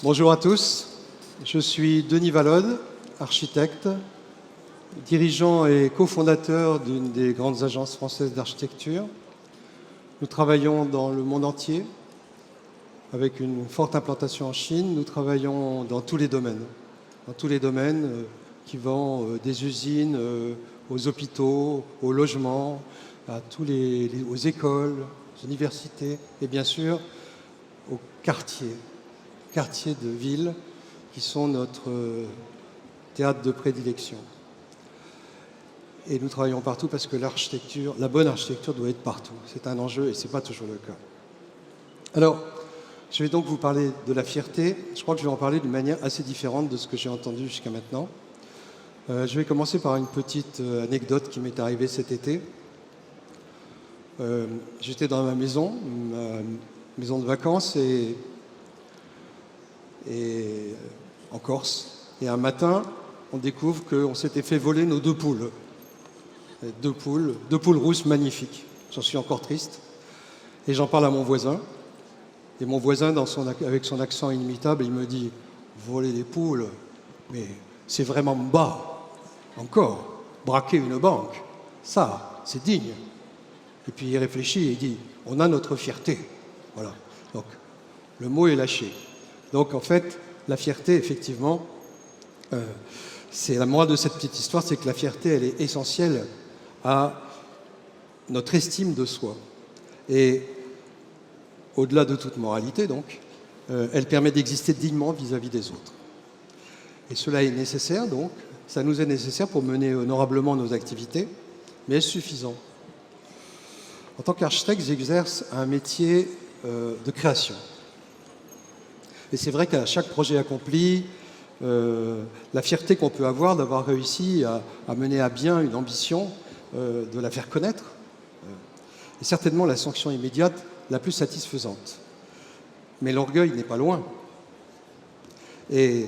Bonjour à tous, je suis Denis Valode, architecte, dirigeant et cofondateur d'une des grandes agences françaises d'architecture. Nous travaillons dans le monde entier, avec une forte implantation en Chine. Nous travaillons dans tous les domaines, qui vont des usines aux hôpitaux, aux logements, aux écoles, aux universités et bien sûr aux quartiers de ville qui sont notre théâtre de prédilection. Et nous travaillons partout parce que la bonne architecture doit être partout. C'est un enjeu et ce n'est pas toujours le cas. Alors, je vais donc vous parler de la fierté. Je crois que je vais en parler d'une manière assez différente de ce que j'ai entendu jusqu'à maintenant. Je vais commencer par une petite anecdote qui m'est arrivée cet été. J'étais dans ma maison de vacances et en Corse. Et un matin, on découvre qu'on s'était fait voler nos deux poules. Deux poules rousses magnifiques. J'en suis encore triste. Et j'en parle à mon voisin. Et mon voisin, avec son accent inimitable, il me dit « Voler des poules, mais c'est vraiment bas. Encore, braquer une banque, ça, c'est digne. » Et puis il réfléchit et il dit « On a notre fierté. » Voilà. Donc, le mot est lâché. Donc, en fait, la fierté, effectivement, c'est la morale de cette petite histoire, c'est que la fierté, elle est essentielle à notre estime de soi. Et au-delà de toute moralité, donc, elle permet d'exister dignement vis-à-vis des autres. Et cela est nécessaire, donc, ça nous est nécessaire pour mener honorablement nos activités, mais est-ce suffisant? En tant qu'architecte, j'exerce un métier de création. Et c'est vrai qu'à chaque projet accompli, la fierté qu'on peut avoir d'avoir réussi à mener à bien une ambition, de la faire connaître, est certainement la sanction immédiate la plus satisfaisante. Mais l'orgueil n'est pas loin. Et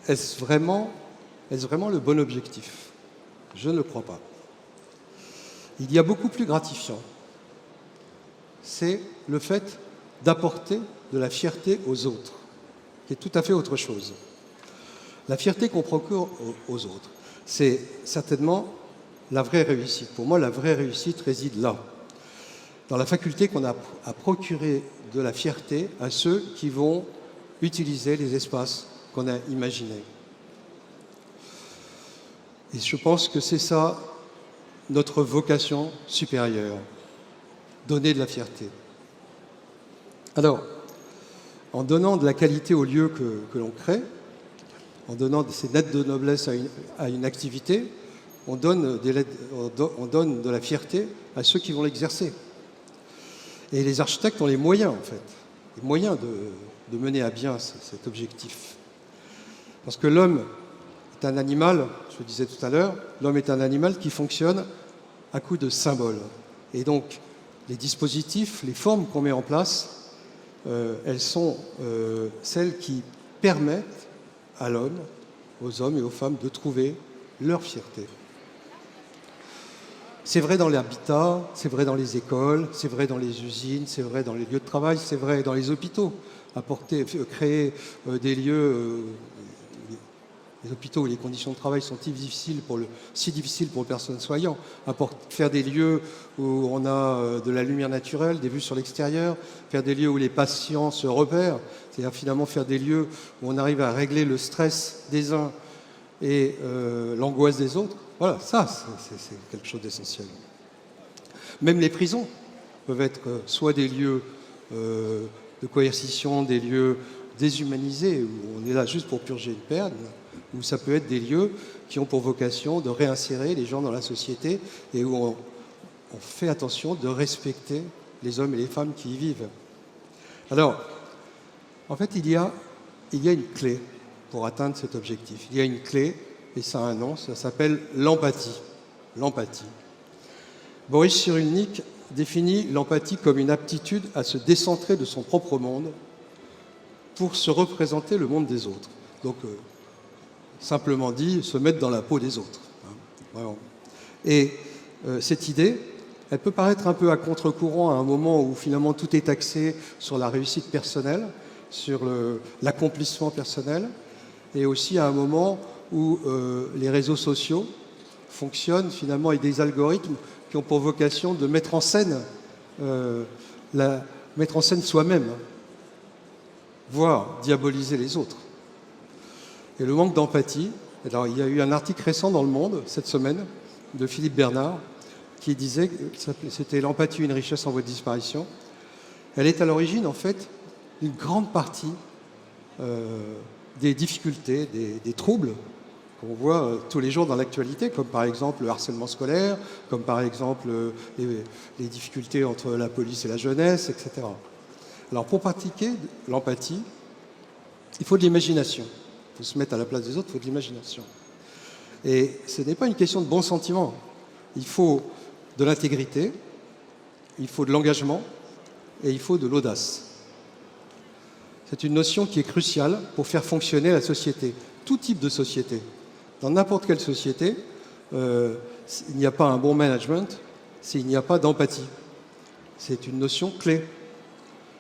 est-ce vraiment le bon objectif? Je ne le crois pas. Il y a beaucoup plus gratifiant. C'est le fait d'apporter de la fierté aux autres, qui est tout à fait autre chose. La fierté qu'on procure aux autres, c'est certainement la vraie réussite. Pour moi, la vraie réussite réside là, dans la faculté qu'on a à procurer de la fierté à ceux qui vont utiliser les espaces qu'on a imaginés. Et je pense que c'est ça notre vocation supérieure, donner de la fierté. Alors, en donnant de la qualité au lieu que l'on crée, en donnant ces lettres de noblesse à une activité, on donne de la fierté à ceux qui vont l'exercer. Et les architectes ont les moyens, en fait, les moyens de mener à bien cet objectif. Parce que l'homme est un animal, je le disais tout à l'heure, l'homme est un animal qui fonctionne à coup de symboles. Et donc, les dispositifs, les formes qu'on met en place, elles sont celles qui permettent à l'homme, aux hommes et aux femmes de trouver leur fierté. C'est vrai dans l'habitat, c'est vrai dans les écoles, c'est vrai dans les usines, c'est vrai dans les lieux de travail, c'est vrai dans les hôpitaux. Créer des lieux, les hôpitaux où les conditions de travail sont si difficiles pour le personnel soignant, faire des lieux où on a de la lumière naturelle, des vues sur l'extérieur, faire des lieux où les patients se repèrent, c'est-à-dire finalement faire des lieux où on arrive à régler le stress des uns et l'angoisse des autres. Voilà, ça, c'est quelque chose d'essentiel. Même les prisons peuvent être soit des lieux de coercition, des lieux déshumanisés, où on est là juste pour purger une peine, ou ça peut être des lieux qui ont pour vocation de réinsérer les gens dans la société et où on fait attention de respecter les hommes et les femmes qui y vivent. Alors, en fait, il y a une clé pour atteindre cet objectif. Il y a une clé, et ça a un nom, ça s'appelle l'empathie. L'empathie. Boris Cyrulnik définit l'empathie comme une aptitude à se décentrer de son propre monde pour se représenter le monde des autres. Donc, simplement dit, se mettre dans la peau des autres. Vraiment. Et cette idée, elle peut paraître un peu à contre-courant à un moment où finalement tout est axé sur la réussite personnelle, sur l'accomplissement personnel, et aussi à un moment où les réseaux sociaux fonctionnent finalement avec des algorithmes qui ont pour vocation de mettre en scène soi-même, voire diaboliser les autres. Et le manque d'empathie. Alors, il y a eu un article récent dans Le Monde, cette semaine, de Philippe Bernard, qui disait que c'était l'empathie, une richesse en voie de disparition. Elle est à l'origine, en fait, d'une grande partie des difficultés, des troubles qu'on voit tous les jours dans l'actualité, comme par exemple le harcèlement scolaire, comme par exemple les difficultés entre la police et la jeunesse, etc. Alors, pour pratiquer l'empathie, il faut de l'imagination. Il faut se mettre à la place des autres, il faut de l'imagination. Et ce n'est pas une question de bons sentiments. Il faut de l'intégrité, il faut de l'engagement et il faut de l'audace. C'est une notion qui est cruciale pour faire fonctionner la société, tout type de société. Dans n'importe quelle société, il n'y a pas un bon management s'il n'y a pas d'empathie. C'est une notion clé.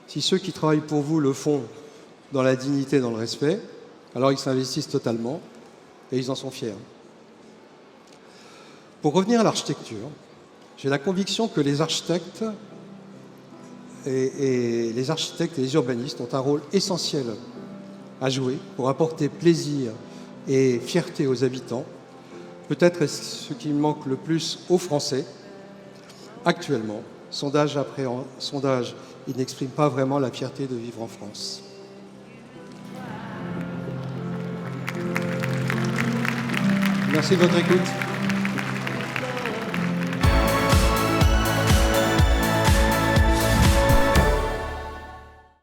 Si ceux qui travaillent pour vous le font dans la dignité, dans le respect, alors ils s'investissent totalement et ils en sont fiers. Pour revenir à l'architecture, j'ai la conviction que les architectes et les urbanistes ont un rôle essentiel à jouer pour apporter plaisir et fierté aux habitants. Peut-être ce qui manque le plus aux Français. Actuellement, sondage après sondage, ils n'expriment pas vraiment la fierté de vivre en France. Merci de votre écoute.